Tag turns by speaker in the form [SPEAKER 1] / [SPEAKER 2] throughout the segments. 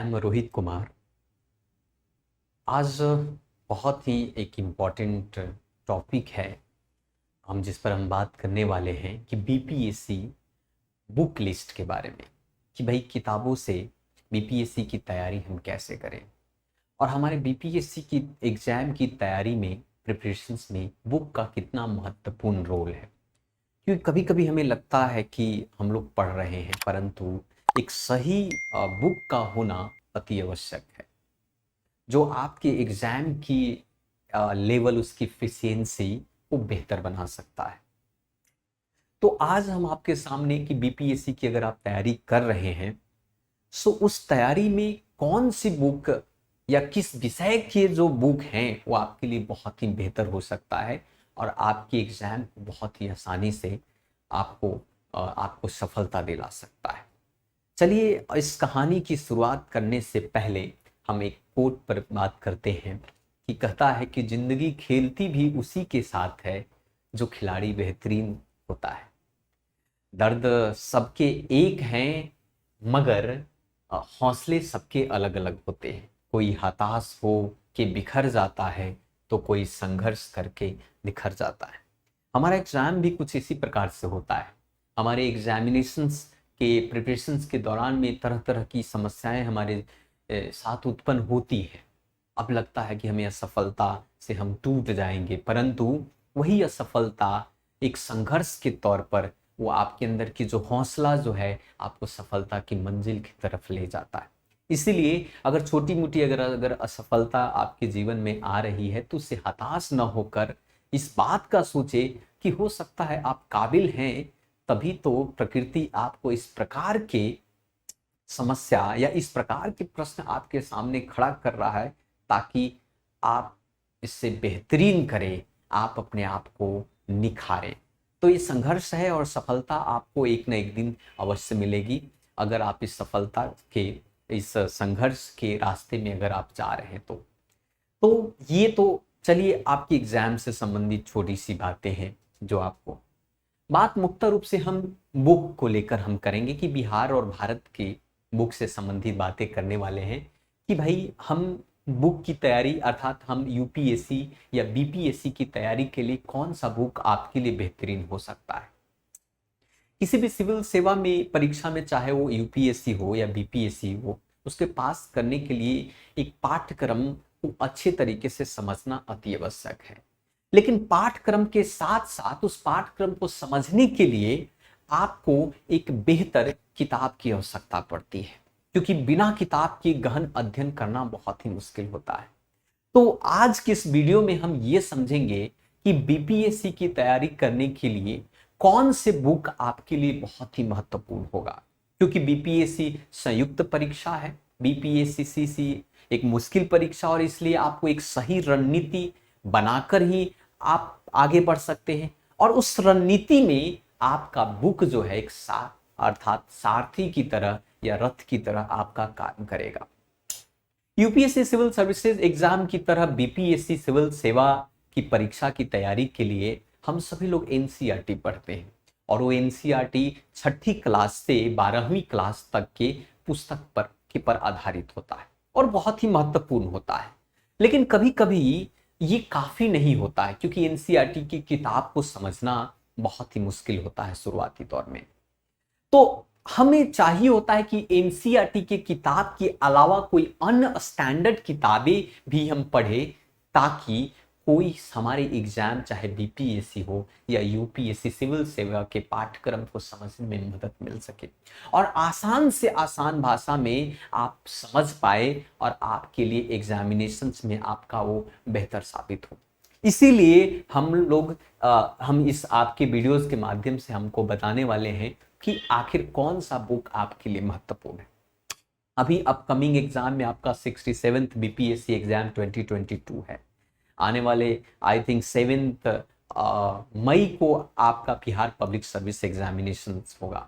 [SPEAKER 1] M Rohit Kumar. आज बहुत ही एक इम्पॉर्टेंट टॉपिक है जिस पर हम बात करने वाले हैं कि बीपीएससी बुक लिस्ट के बारे में, कि भाई किताबों से बीपीएससी की तैयारी हम कैसे करें और हमारे बीपीएससी की एग्ज़ाम की तैयारी में, प्रिपरेशंस में बुक का कितना महत्वपूर्ण रोल है। क्योंकि कभी कभी हमें लगता है कि हम लोग पढ़ रहे हैं, परंतु एक सही बुक का होना अति आवश्यक है, जो आपके एग्ज़ाम की लेवल, उसकी एफिशिएंसी को बेहतर बना सकता है। तो आज हम आपके सामने कि बीपीएससी की अगर आप तैयारी कर रहे हैं, सो उस तैयारी में कौन सी बुक या किस विषय के जो बुक हैं वो आपके लिए बहुत ही बेहतर हो सकता है और आपके एग्ज़ाम को बहुत ही आसानी से आपको सफलता दिला सकता है। चलिए, इस कहानी की शुरुआत करने से पहले हम एक कोट पर बात करते हैं कि कहता है कि जिंदगी खेलती भी उसी के साथ है जो खिलाड़ी बेहतरीन होता है। दर्द सबके एक हैं, मगर हौसले सबके अलग अलग होते हैं। कोई हताश हो के बिखर जाता है तो कोई संघर्ष करके निखर जाता है। हमारा एग्ज़ाम भी कुछ इसी प्रकार से होता है। हमारे एग्जामिनेशंस के प्रिपरेशंस के दौरान में तरह तरह की समस्याएं हमारे साथ उत्पन्न होती है। अब लगता है कि हमें असफलता से हम टूट जाएंगे, परंतु वही असफलता एक संघर्ष के तौर पर वो आपके अंदर की जो हौसला जो है आपको सफलता की मंजिल की तरफ ले जाता है। इसीलिए अगर छोटी मोटी अगर असफलता आपके जीवन में आ रही है तो उससे हताश न होकर इस बात का सोचे कि हो सकता है आप काबिल हैं, तभी तो प्रकृति आपको इस प्रकार के समस्या या इस प्रकार के प्रश्न आपके सामने खड़ा कर रहा है ताकि आप इससे बेहतरीन करें, आप अपने आप को निखारें। तो ये संघर्ष है और सफलता आपको एक न एक दिन अवश्य मिलेगी अगर आप इस सफलता के, इस संघर्ष के रास्ते में अगर आप जा रहे हैं तो ये तो चलिए आपकी एग्जाम से संबंधित छोटी सी बातें हैं जो आपको। बात मुख्य रूप से हम बुक को लेकर हम करेंगे कि बिहार और भारत की बुक से संबंधित बातें करने वाले हैं कि भाई हम बुक की तैयारी, अर्थात हम यूपीएससी या बीपीएससी की तैयारी के लिए कौन सा बुक आपके लिए बेहतरीन हो सकता है। किसी भी सिविल सेवा में परीक्षा में, चाहे वो यूपीएससी हो या बीपीएससी हो, उसके पास करने के लिए एक पाठ्यक्रम को अच्छे तरीके से समझना अति आवश्यक है। लेकिन पाठ्यक्रम के साथ साथ उस पाठ्यक्रम को समझने के लिए आपको एक बेहतर किताब की आवश्यकता पड़ती है, क्योंकि बिना किताब के गहन अध्ययन करना बहुत ही मुश्किल होता है। तो आज के इस वीडियो में हम ये समझेंगे कि बीपीएससी की तैयारी करने के लिए कौन से बुक आपके लिए बहुत ही महत्वपूर्ण होगा, क्योंकि बीपीएससी संयुक्त परीक्षा है। बीपीएससी सीसी एक मुश्किल परीक्षा, और इसलिए आपको एक सही रणनीति बनाकर ही आप आगे बढ़ सकते हैं। और उस रणनीति में आपका बुक जो है एक अर्थात सारथी की तरह या रथ की तरह आपका काम करेगा। यूपीएससी सिविल सर्विसेज एग्जाम की तरह बीपीएससी सिविल सेवा की परीक्षा की तैयारी के लिए हम सभी लोग एनसीईआरटी पढ़ते हैं, और वो एनसीईआरटी 6ठी क्लास से 12वीं क्लास तक के पुस्तक पर आधारित होता है और बहुत ही महत्वपूर्ण होता है। लेकिन कभी कभी ये काफी नहीं होता है, क्योंकि एनसीईआरटी की किताब को समझना बहुत ही मुश्किल होता है शुरुआती दौर में। तो हमें चाहिए होता है कि एनसीईआरटी के किताब के अलावा कोई अन्य स्टैंडर्ड किताबें भी हम पढ़े, ताकि कोई हमारे एग्जाम, चाहे बीपीएससी हो या यूपीएससी सिविल सेवा के पाठ्यक्रम को समझने में मदद मिल सके और आसान से आसान भाषा में आप समझ पाए और आपके लिए एग्जामिनेशंस में आपका वो बेहतर साबित हो। इसीलिए हम इस आपके वीडियोस के माध्यम से हमको बताने वाले हैं कि आखिर कौन सा बुक आपके लिए महत्वपूर्ण है। अभी अपकमिंग एग्जाम में आपका 67th बीपीएससी एग्जाम 2022 है। आने वाले आई थिंक 7 मई को आपका बिहार पब्लिक सर्विस एग्जामिनेशन होगा।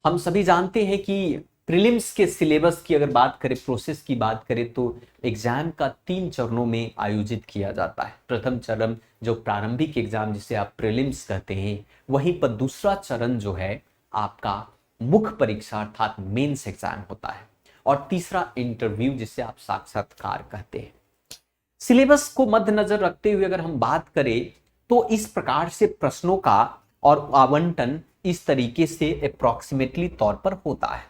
[SPEAKER 1] हम सभी जानते हैं कि प्रीलिम्स के सिलेबस की अगर बात करें, प्रोसेस की बात करें, तो एग्जाम का 3 चरणों में आयोजित किया जाता है। प्रथम चरण जो प्रारंभिक एग्जाम जिसे आप प्रीलिम्स कहते हैं, वहीं पर दूसरा चरण जो है आपका मुख्य परीक्षा अर्थात मेंस एग्जाम होता है। और तीसरा इंटरव्यू जिसे आप साक्षात्कार कहते हैं। सिलेबस को मद्देनजर रखते हुए अगर हम बात करें तो इस प्रकार से प्रश्नों का और आवंटन इस तरीके से अप्रोक्सीमेटली तौर पर होता है।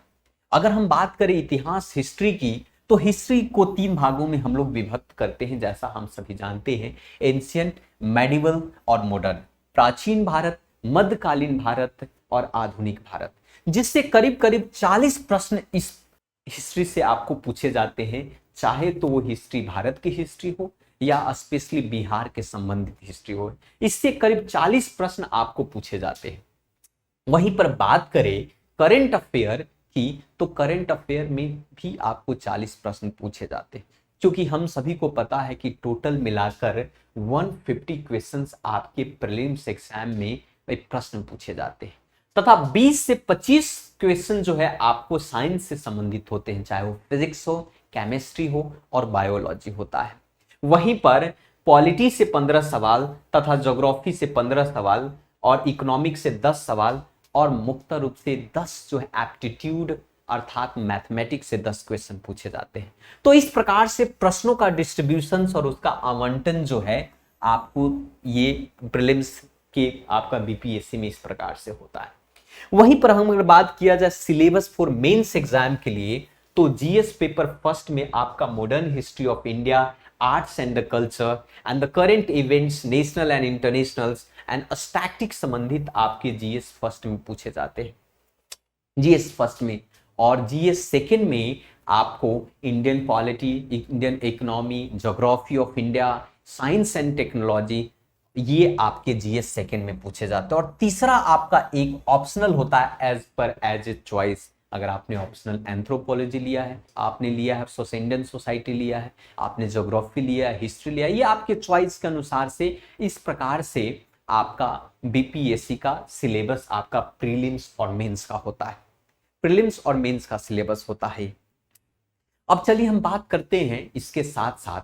[SPEAKER 1] अगर हम बात करें इतिहास हिस्ट्री की तो हिस्ट्री को 3 भागों में हम लोग विभक्त करते हैं, जैसा हम सभी जानते हैं, एंशियंट, मेडिवल और मॉडर्न। प्राचीन भारत, मध्यकालीन भारत और आधुनिक भारत, जिससे करीब करीब 40 प्रश्न इस हिस्ट्री से आपको पूछे जाते हैं, चाहे तो वो हिस्ट्री भारत की हिस्ट्री हो या स्पेशली बिहार के संबंधित हिस्ट्री हो। इससे करीब 40 प्रश्न आपको पूछे जाते हैं। वहीं पर बात करें करंट अफेयर की तो करंट अफेयर में भी आपको 40 प्रश्न पूछे जाते हैं, क्योंकि हम सभी को पता है कि टोटल मिलाकर 150 क्वेश्चंस आपके प्रीलिम्स एग्जाम में प्रश्न पूछे जाते हैं, तथा 20 से 25 क्वेश्चन जो है आपको साइंस से संबंधित होते हैं, चाहे वो फिजिक्स हो, केमिस्ट्री हो और बायोलॉजी होता है। वहीं पर पॉलिटी से 15 सवाल तथा ज्योग्राफी से 15 सवाल और इकोनॉमिक्स से 10 सवाल और मुक्त रूप से 10 जो है एप्टीट्यूड अर्थात मैथमेटिक्स से 10 क्वेश्चन पूछे जाते हैं। तो इस प्रकार से प्रश्नों का डिस्ट्रीब्यूशन और उसका आवंटन जो है आपको ये प्रीलिम्स के आपका बीपीएससी में इस प्रकार से होता है। वहीं पर हम अगर बात किया जाए सिलेबस फॉर मेंस एग्जाम के लिए तो जीएस पेपर फर्स्ट में आपका modern history of India, arts and the culture and the current events national and internationals and statics संबंधित आपके जीएस फर्स्ट में पूछे जाते हैं, जीएस फर्स्ट में। और जीएस सेकंड में आपको Indian polity, Indian economy, geography of India, science and technology, ये आपके जीएस सेकंड में पूछे जाते हैं। और तीसरा आपका एक ऑप्शनल होता है एज ए चॉइस। अगर आपने ऑप्शनल एंथ्रोपोलॉजी लिया है, आपने लिया है इंडियन सोसाइटी लिया है, आपने ज्योग्राफी लिया है, हिस्ट्री लिया है, ये आपके चॉइस के अनुसार से इस प्रकार से आपका बीपीएससी का सिलेबस आपका प्रीलिम्स और मेंस का होता है। प्रीलिम्स और मेंस का सिलेबस होता है। अब चलिए हम बात करते हैं इसके साथ साथ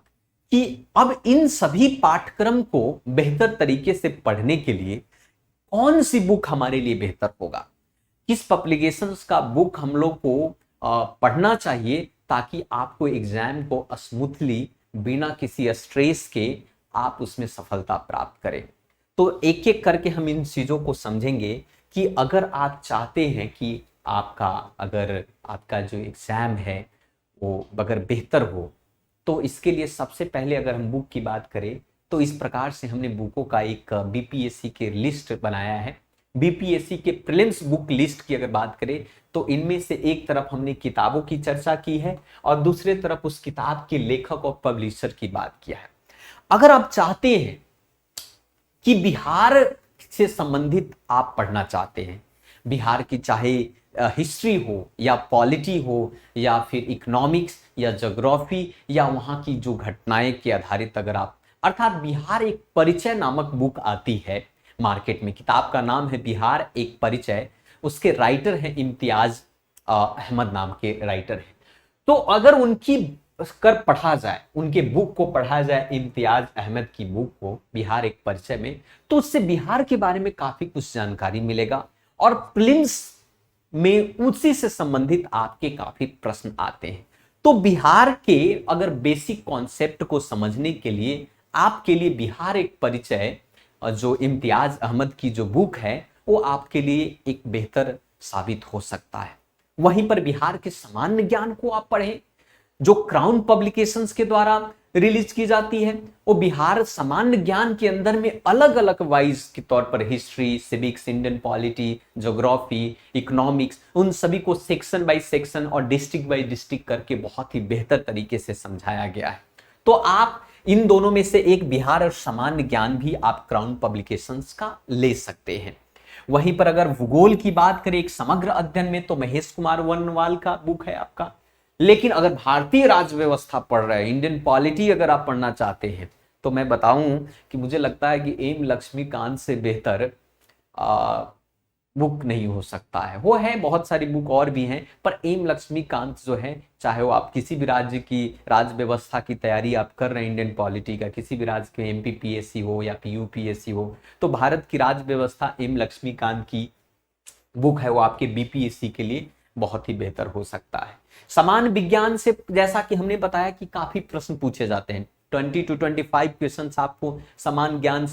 [SPEAKER 1] कि अब इन सभी पाठ्यक्रम को बेहतर तरीके से पढ़ने के लिए कौन सी बुक हमारे लिए बेहतर होगा, किस पब्लिकेशंस का बुक हम लोग को पढ़ना चाहिए ताकि आपको एग्जाम को स्मूथली बिना किसी स्ट्रेस के आप उसमें सफलता प्राप्त करें। तो एक एक करके हम इन चीजों को समझेंगे कि अगर आप चाहते हैं कि आपका जो एग्जाम है वो अगर बेहतर हो तो इसके लिए सबसे पहले अगर हम बुक की बात करें तो इस प्रकार से हमने बुकों का एक बीपीएससी के लिस्ट बनाया है। बीपीएससी के प्रीलिम्स बुक लिस्ट की अगर बात करें तो इनमें से एक तरफ हमने किताबों की चर्चा की है और दूसरे तरफ उस किताब के लेखक और पब्लिशर की बात किया है। अगर आप चाहते हैं कि बिहार से संबंधित आप पढ़ना चाहते हैं, बिहार की चाहे हिस्ट्री हो या पॉलिटी हो या फिर इकोनॉमिक्स या ज्योग्राफी या वहाँ की जो घटनाएं के आधारित अगर आप, अर्थात बिहार एक परिचय नामक बुक आती है मार्केट में, किताब का नाम है बिहार एक परिचय, उसके राइटर हैं इम्तियाज अहमद नाम के राइटर हैं। तो अगर उनकी पढ़ा जाए, उनके बुक को पढ़ा जाए, इम्तियाज अहमद की बुक को बिहार एक परिचय में, तो उससे बिहार के बारे में काफी कुछ जानकारी मिलेगा और प्रीलिम्स में उसी से संबंधित आपके काफी प्रश्न आते हैं। तो बिहार के अगर बेसिक कॉन्सेप्ट को समझने के लिए आपके लिए बिहार एक परिचय जो इम्तियाज अहमद की जो बुक है वो आपके लिए एक बेहतर साबित हो सकता है। वहीं पर बिहार के सामान्य ज्ञान को आप पढ़ें जो क्राउन पब्लिकेशंस के द्वारा रिलीज की जाती है, वो बिहार सामान्य ज्ञान के अंदर में अलग अलग वाइज के तौर पर history, civics, Indian polity, geography, economics, उन सभी को सेक्शन बाय सेक्शन और डिस्ट्रिक्ट बाय डिस्ट्रिक्ट करके बहुत ही बेहतर तरीके से समझाया गया है। तो आप इन दोनों में से एक बिहार और सामान्य ज्ञान भी आप क्राउन पब्लिकेशंस का ले सकते हैं। वहीं पर अगर भूगोल की बात करें एक समग्र अध्ययन में तो महेश कुमार वर्णवाल का बुक है आपका। लेकिन अगर भारतीय राज्य व्यवस्था पढ़ रहे हैं, इंडियन पॉलिटी अगर आप पढ़ना चाहते हैं, तो मैं बताऊं कि मुझे लगता है कि एम लक्ष्मीकांत से बेहतर बुक नहीं हो सकता है। वो है, बहुत सारी बुक और भी हैं, पर एम लक्ष्मीकांत जो है, चाहे वो आप किसी भी राज्य की राज्य व्यवस्था की तैयारी आप कर रहे हैं, इंडियन पॉलिटी का किसी भी राज्य के एमपीपीएससी हो या पीयूपीएससी हो, तो भारत की राज्य व्यवस्था एम लक्ष्मीकांत की बुक है, वो आपके बीपीएससी के लिए बहुत ही बेहतर हो सकता है। समान विज्ञान से जैसा कि हमने बताया कि काफी प्रश्न पूछे जाते हैं, 20 to 25 क्वेश्चन आपको समान विज्ञान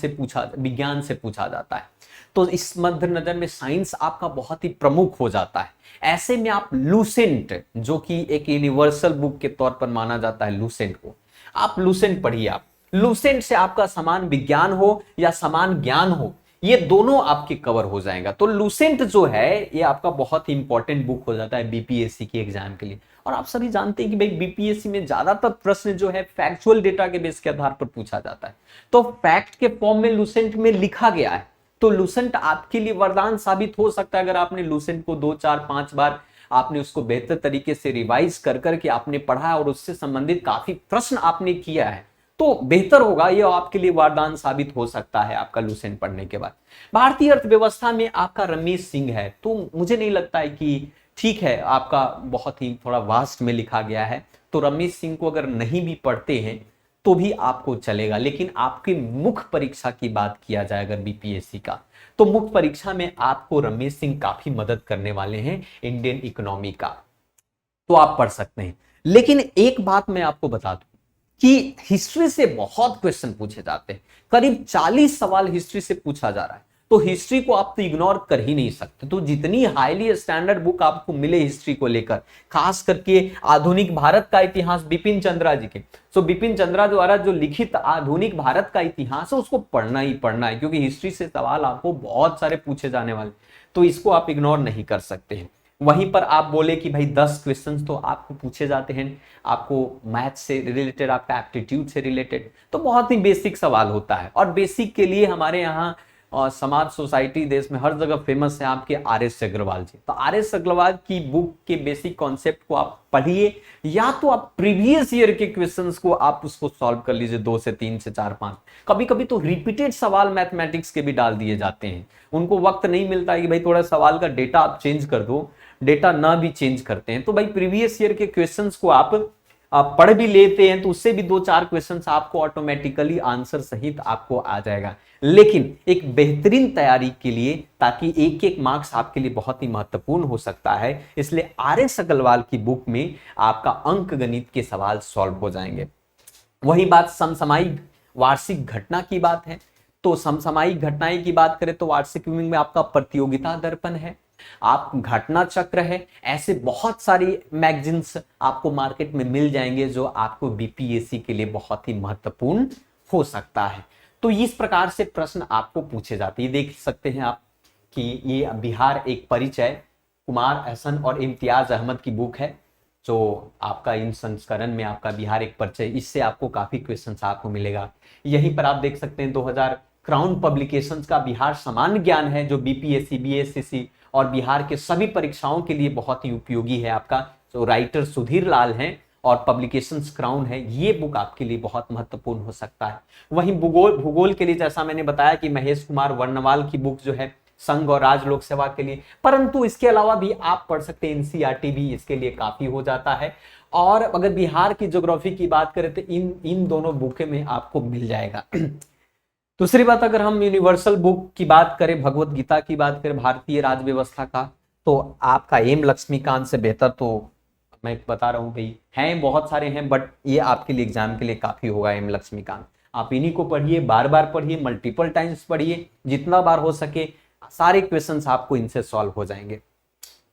[SPEAKER 1] से पूछा जाता है। तो इस मद्देनजर में साइंस आपका बहुत ही प्रमुख हो जाता है। ऐसे में आप लूसेंट, जो कि एक यूनिवर्सल बुक के तौर पर माना जाता है लूसेंट को, आप लूसेंट पढ़िए। आप लूसेंट से आपका समान विज्ञान हो या समान ज्ञान हो, ये दोनों आपके कवर हो जाएगा। तो लूसेंट जो है ये आपका बहुत ही इंपॉर्टेंट बुक हो जाता है बीपीएससी के एग्जाम के लिए। और आप सभी जानते हैं कि भाई बीपीएससी में ज्यादातर प्रश्न जो है फैक्चुअल डेटा के बेस के आधार पर पूछा जाता है, तो फैक्ट के फॉर्म में लूसेंट में लिखा गया है। तो लूसेंट आपके लिए वरदान साबित हो सकता है अगर आपने लूसेंट को 2 4 5 बार आपने उसको बेहतर तरीके से रिवाइज कर करके आपने पढ़ा और उससे संबंधित काफी प्रश्न आपने किया है, तो बेहतर होगा। ये आपके लिए वरदान साबित हो सकता है आपका लूसेंट पढ़ने के बाद। भारतीय अर्थव्यवस्था में आपका रमेश सिंह है, तो मुझे नहीं लगता है कि ठीक है, आपका बहुत ही थोड़ा वास्ट में लिखा गया है, तो रमेश सिंह को अगर नहीं भी पढ़ते हैं तो भी आपको चलेगा। लेकिन आपकी मुख्य परीक्षा की बात किया जाए अगर बीपीएससी का, तो मुख्य परीक्षा में आपको रमेश सिंह काफी मदद करने वाले हैं इंडियन इकोनॉमी का, तो आप पढ़ सकते हैं। लेकिन एक बात मैं आपको बता दूं कि हिस्ट्री से बहुत क्वेश्चन पूछे जाते हैं, करीब 40 सवाल हिस्ट्री से पूछा जा रहा है, तो हिस्ट्री को आप तो इग्नोर कर ही नहीं सकते। तो जितनी हाईली स्टैंडर्ड बुक आपको मिले हिस्ट्री को लेकर, खास करके आधुनिक भारत का इतिहास बिपिन चंद्रा जी के, तो बिपिन चंद्रा द्वारा जो लिखित आधुनिक भारत का इतिहास है उसको पढ़ना ही पढ़ना है, क्योंकि हिस्ट्री से सवाल आपको बहुत सारे पूछे जाने वाले, तो इसको आप इग्नोर नहीं कर सकते हैं। वहीं पर आप बोले कि भाई 10 क्वेश्चंस तो आपको पूछे जाते हैं, आपको मैथ से रिलेटेड, आपका एप्टीट्यूड से रिलेटेड, तो बहुत ही बेसिक सवाल होता है। और बेसिक के लिए हमारे यहाँ समाज सोसाइटी देश में हर जगह फेमस है आपके आर.एस. अग्रवाल जी। तो आर.एस. अग्रवाल की बुक के बेसिक कॉन्सेप्ट को आप पढ़िए, या तो आप प्रीवियस ईयर के क्वेश्चंस को आप उसको सॉल्व कर लीजिए, 2 से 3 से 4 5। कभी कभी तो रिपीटेड सवाल मैथमेटिक्स के भी डाल दिए जाते हैं, उनको वक्त नहीं मिलता है कि भाई थोड़ा सवाल का डेटा आप चेंज कर दो, डेटा ना भी चेंज करते हैं, तो भाई प्रीवियस ईयर के क्वेश्चंस को आप पढ़ भी लेते हैं तो उससे भी 2 4 क्वेश्चंस आपको ऑटोमेटिकली आंसर सहित आपको आ जाएगा। लेकिन एक बेहतरीन तैयारी के लिए, ताकि एक एक मार्क्स आपके लिए बहुत ही महत्वपूर्ण हो सकता है, इसलिए आर.एस. अग्रवाल की बुक में आपका अंक गणित के सवाल सॉल्व हो जाएंगे। वही बात समसामयिक वार्षिक घटना की बात है, तो समसामयिक घटनाएं की बात करें तो वार्षिक में आपका प्रतियोगिता दर्पण है, आप घटना चक्र है, ऐसे बहुत सारी मैगजीन्स आपको मार्केट में मिल जाएंगे जो आपको बीपीएससी के लिए बहुत ही महत्वपूर्ण हो सकता है। तो इस प्रकार से प्रश्न आपको पूछे जाते हैं। देख सकते हैं आप कि ये बिहार एक परिचय, कुमार हसन और इम्तियाज अहमद की बुक है, जो आपका इन संस्करण में आपका बिहार एक परिचय, इससे आपको काफी क्वेश्चंस आपको मिलेगा। यहीं पर आप देख सकते हैं 2000 क्राउन पब्लिकेशंस का बिहार सामान्य ज्ञान है, जो बीपीएससी, बीएससीसी और बिहार के सभी परीक्षाओं के लिए बहुत ही उपयोगी है। आपका जो राइटर सुधीर लाल हैं और पब्लिकेशंस क्राउन है, ये बुक आपके लिए बहुत महत्वपूर्ण हो सकता है। वहीं भूगोल के लिए जैसा मैंने बताया कि महेश कुमार वर्णवाल की बुक जो है संघ और राज लोक सेवा के लिए, परंतु इसके अलावा भी आप पढ़ सकते हैं, एनसीईआरटी भी इसके लिए काफी हो जाता है। और अगर बिहार की ज्योग्राफी की बात करें तो इन दोनों बुक में आपको मिल जाएगा। दूसरी बात, अगर हम यूनिवर्सल बुक की बात करें, भगवत गीता की बात करें, भारतीय राज व्यवस्था का, तो आपका एम लक्ष्मीकांत से बेहतर तो मैं बता रहा हूं भाई, हैं बहुत सारे हैं, बट ये आपके लिए एग्जाम के लिए काफी होगा एम लक्ष्मीकांत। आप इन्हीं को पढ़िए, बार बार पढ़िए, मल्टीपल टाइम्स पढ़िए, जितना बार हो सके, सारे क्वेश्चंस आपको इनसे सॉल्व हो जाएंगे।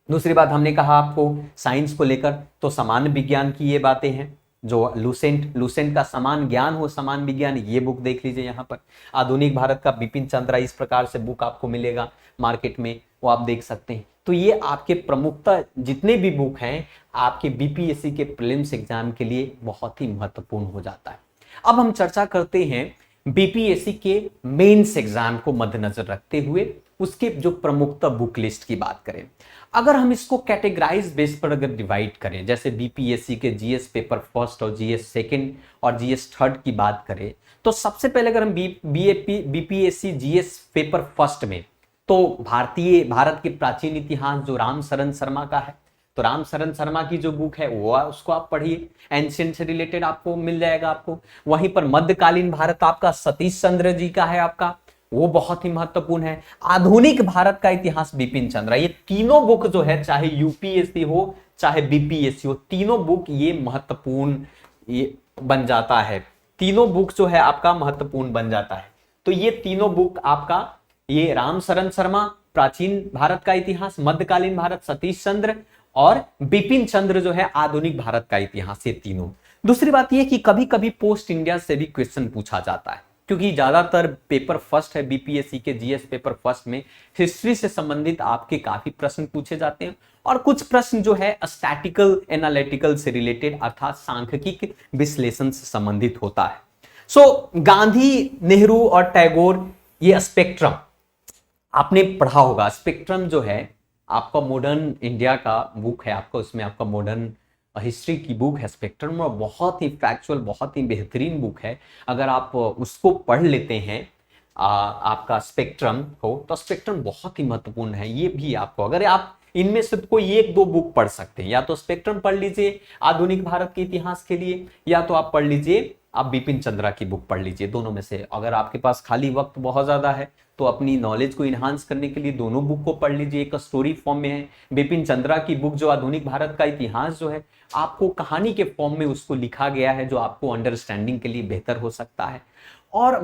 [SPEAKER 1] दूसरी बात हमने कहा आपको साइंस को लेकर, तो सामान्य विज्ञान की ये बातें हैं, जो लूसेंट का समान ज्ञान हो, समान विज्ञान, ये बुक देख लीजिए। यहाँ पर आधुनिक भारत का बिपिन चंद्रा, इस प्रकार से बुक आपको मिलेगा मार्केट में, वो आप देख सकते हैं। तो ये आपके प्रमुखता जितने भी बुक हैं आपके बीपीएससी के प्रीलिम्स एग्जाम के लिए बहुत ही महत्वपूर्ण हो जाता है। अब हम चर्चा करते हैं बीपीएससी के मेंस एग्जाम को मद्देनजर रखते हुए उसके जो प्रमुखता बुक लिस्ट की बात करें। अगर हम इसको कैटेगराइज बेस पर अगर डिवाइड करें, जैसे बीपीएससी के जीएस पेपर फर्स्ट और जीएस सेकंड और जीएस थर्ड की बात करें, तो सबसे पहले अगर हम बीपीएससी जीएस पेपर फर्स्ट में, तो भारत के प्राचीन इतिहास जो राम शरण शर्मा का है, तो राम शरण शर्मा की जो बुक है वो उसको आप पढ़िए, एंशिएंट से रिलेटेड आपको मिल जाएगा आपको। वहीं पर मध्यकालीन भारत आपका सतीश चंद्र जी का है आपका। वो बहुत ही महत्वपूर्ण है। आधुनिक भारत का इतिहास बिपिन चंद्र, ये तीनों बुक जो है, चाहे यूपीएससी हो चाहे बीपीएससी हो, तीनों बुक ये महत्वपूर्ण ये बन जाता है। तीनों बुक जो है आपका महत्वपूर्ण बन जाता है। तो ये तीनों बुक आपका, ये राम शरण शर्मा प्राचीन भारत का इतिहास, मध्यकालीन भारत सतीश चंद्र, और बिपिन चंद्र जो है आधुनिक भारत का इतिहास, ये तीनों। दूसरी बात ये कि कभी कभी पोस्ट इंडिया से भी क्वेश्चन पूछा जाता है, क्योंकि ज्यादातर पेपर फर्स्ट है बीपीएससी के, जीएस पेपर फर्स्ट में हिस्ट्री से संबंधित आपके काफी प्रश्न पूछे जाते हैं, और कुछ प्रश्न जो है स्टैटिकल एनालिटिकल से रिलेटेड अर्थात सांख्यिकी विश्लेषण से संबंधित होता है। सो गांधी, नेहरू और टैगोर, ये स्पेक्ट्रम आपने पढ़ा होगा। स्पेक्ट्रम जो है आपका मॉडर्न इंडिया का बुक है आपका, उसमें आपका मॉडर्न हिस्ट्री की बुक है स्पेक्ट्रम, और बहुत ही फैक्चुअल, बहुत ही बेहतरीन बुक है। अगर आप उसको पढ़ लेते हैं आपका स्पेक्ट्रम को, तो स्पेक्ट्रम बहुत ही महत्वपूर्ण है। ये भी आपको, अगर आप इनमें से कोई एक दो बुक पढ़ सकते हैं, या तो स्पेक्ट्रम पढ़ लीजिए आधुनिक भारत के इतिहास के लिए, या तो आप पढ़ लीजिए, आप बिपिन चंद्रा की बुक पढ़ लीजिए। दोनों में से अगर आपके पास खाली वक्त बहुत ज्यादा है तो अपनी नॉलेज को इन्हांस करने के लिए दोनों बुक को पढ़ लीजिए। एक स्टोरी फॉर्म में है बिपिन चंद्रा की बुक, जो आधुनिक भारत का इतिहास जो है आपको कहानी के फॉर्म में उसको लिखा गया है, जो आपको अंडरस्टैंडिंग के लिए बेहतर हो सकता है। और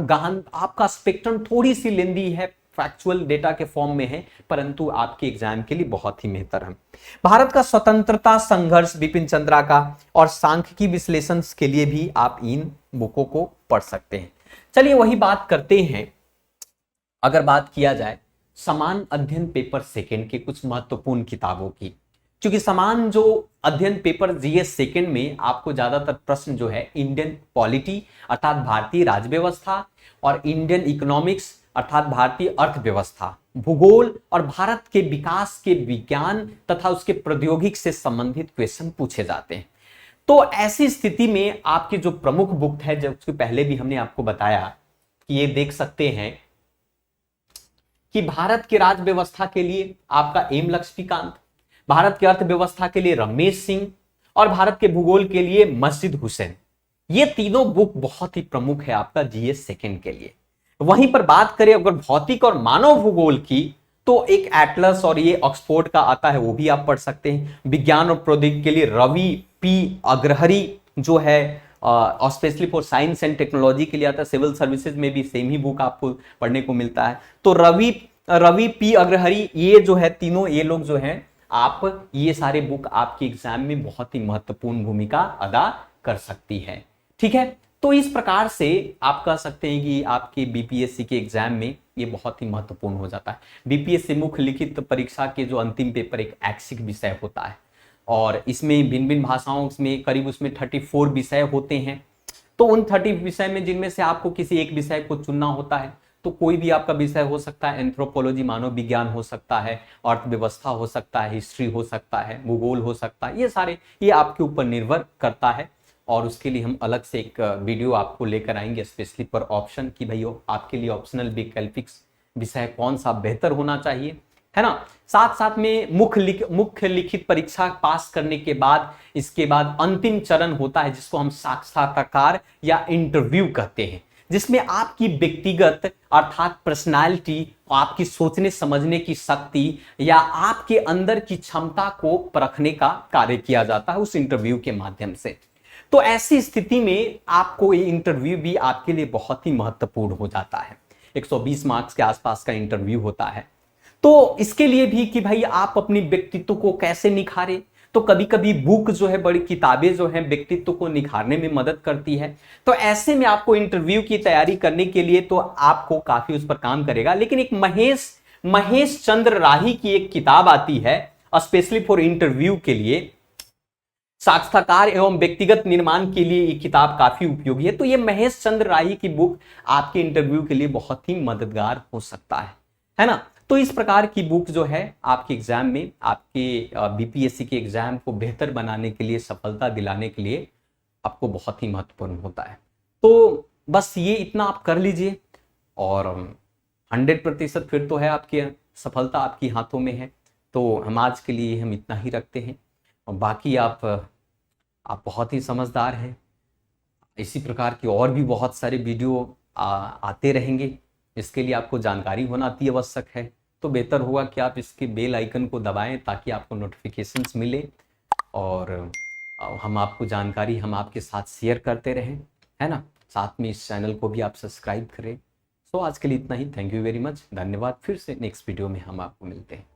[SPEAKER 1] आपका स्पेक्ट्रम थोड़ी सी लेंदी है, फैक्चुअल डेटा के फॉर्म में है, परंतु आपके एग्जाम के लिए बहुत ही बेहतर है। भारत का स्वतंत्रता संघर्ष बिपिन चंद्रा का, और सांख्यिकी विश्लेषण के लिए भी आप इन बुकों को पढ़ सकते हैं। चलिए वही बात करते हैं। अगर बात किया जाए समान अध्ययन पेपर सेकंड के कुछ महत्वपूर्ण किताबों की, क्योंकि समान जो अध्ययन पेपर जीएस सेकंड में आपको ज्यादातर प्रश्न जो है इंडियन पॉलिटी अर्थात भारतीय राज्य व्यवस्था, और इंडियन इकोनॉमिक्स अर्थात भारतीय अर्थव्यवस्था, भूगोल और भारत के विकास के विज्ञान तथा उसके प्रौद्योगिक से संबंधित क्वेश्चन पूछे जाते हैं। तो ऐसी स्थिति में आपकी जो प्रमुख बुक है, जब उसके पहले भी हमने आपको बताया कि ये देख सकते हैं कि भारत की राज्य व्यवस्था के लिए आपका एम लक्ष्मीकांत, भारत की अर्थव्यवस्था के लिए रमेश सिंह, और भारत के भूगोल के लिए मस्जिद हुसैन। ये तीनों बुक बहुत ही प्रमुख है आपका जीएस सेकंड के लिए। वहीं पर बात करें अगर भौतिक और मानव भूगोल की, तो एक एटलस और ये ऑक्सफोर्ड का आता है, वो भी आप पढ़ सकते हैं। विज्ञान और प्रौद्योगिकी के लिए रवि पी अग्रहरी जो है, और specially for science and technology के लिए आता है। सिविल सर्विसेज में भी सेम ही बुक आपको पढ़ने को मिलता है। तो रवि पी अग्रहरी, ये जो है तीनों, ये लोग जो हैं, आप ये सारे बुक आपके एग्जाम में बहुत ही महत्वपूर्ण भूमिका अदा कर सकती है। ठीक है, तो इस प्रकार से आप कह सकते हैं कि आपके बीपीएससी के एग्जाम में ये बहुत ही महत्वपूर्ण हो जाता है। बीपीएससी मुख्य लिखित परीक्षा के जो अंतिम पेपर एक ऐच्छिक विषय होता है, और इसमें भिन्न भिन्न भाषाओं में करीब उसमें 34 विषय होते हैं। तो उन 30 विषय में जिनमें से आपको किसी एक विषय को चुनना होता है, तो कोई भी आपका विषय हो सकता है, एंथ्रोपोलॉजी मानव विज्ञान हो सकता है, अर्थव्यवस्था हो सकता है, हिस्ट्री हो सकता है, भूगोल हो सकता है, ये सारे ये आपके ऊपर निर्भर करता है। और उसके लिए हम अलग से एक वीडियो आपको लेकर आएंगे स्पेशली पर ऑप्शन, कि भाई आपके लिए ऑप्शनल वैकल्पिक विषय कौन सा बेहतर होना चाहिए, है ना। साथ साथ में मुख्य लिखित परीक्षा पास करने के बाद इसके बाद अंतिम चरण होता है, जिसको हम साक्षात्कार या इंटरव्यू कहते हैं, जिसमें आपकी व्यक्तिगत अर्थात पर्सनालिटी, आपकी सोचने समझने की शक्ति या आपके अंदर की क्षमता को परखने का कार्य किया जाता है उस इंटरव्यू के माध्यम से। तो ऐसी स्थिति में आपको ये इंटरव्यू भी आपके लिए बहुत ही महत्वपूर्ण हो जाता है। 120 मार्क्स के आसपास का इंटरव्यू होता है। तो इसके लिए भी कि भाई आप अपनी व्यक्तित्व को कैसे निखारें, तो कभी कभी बुक जो है, बड़ी किताबें जो है व्यक्तित्व को निखारने में मदद करती है। तो ऐसे में आपको इंटरव्यू की तैयारी करने के लिए तो आपको काफी उस पर काम करेगा। लेकिन एक महेश चंद्र राही की एक किताब आती है स्पेशली फॉर इंटरव्यू के लिए, साक्षात्कार एवं व्यक्तिगत निर्माण के लिए ये किताब काफी उपयोगी है। तो ये महेश चंद्र राही की बुक आपके इंटरव्यू के लिए बहुत ही मददगार हो सकता है ना। तो इस प्रकार की बुक जो है आपके एग्जाम में, आपके बीपीएससी के एग्जाम को बेहतर बनाने के लिए, सफलता दिलाने के लिए आपको बहुत ही महत्वपूर्ण होता है। तो बस ये इतना आप कर लीजिए और 100% फिर तो है, आपकी सफलता आपकी हाथों में है। तो हम आज के लिए हम इतना ही रखते हैं, और बाकी आप बहुत ही समझदार हैं। इसी प्रकार के और भी बहुत सारे वीडियो आते रहेंगे, इसके लिए आपको जानकारी होना अति आवश्यक है। तो बेहतर होगा कि आप इसके बेल आइकन को दबाएं ताकि आपको नोटिफिकेशंस मिले और हम आपको जानकारी हम आपके साथ शेयर करते रहें, है ना। साथ में इस चैनल को भी आप सब्सक्राइब करें। सो आज के लिए इतना ही। थैंक यू वेरी मच, धन्यवाद। फिर से नेक्स्ट वीडियो में हम आपको मिलते हैं।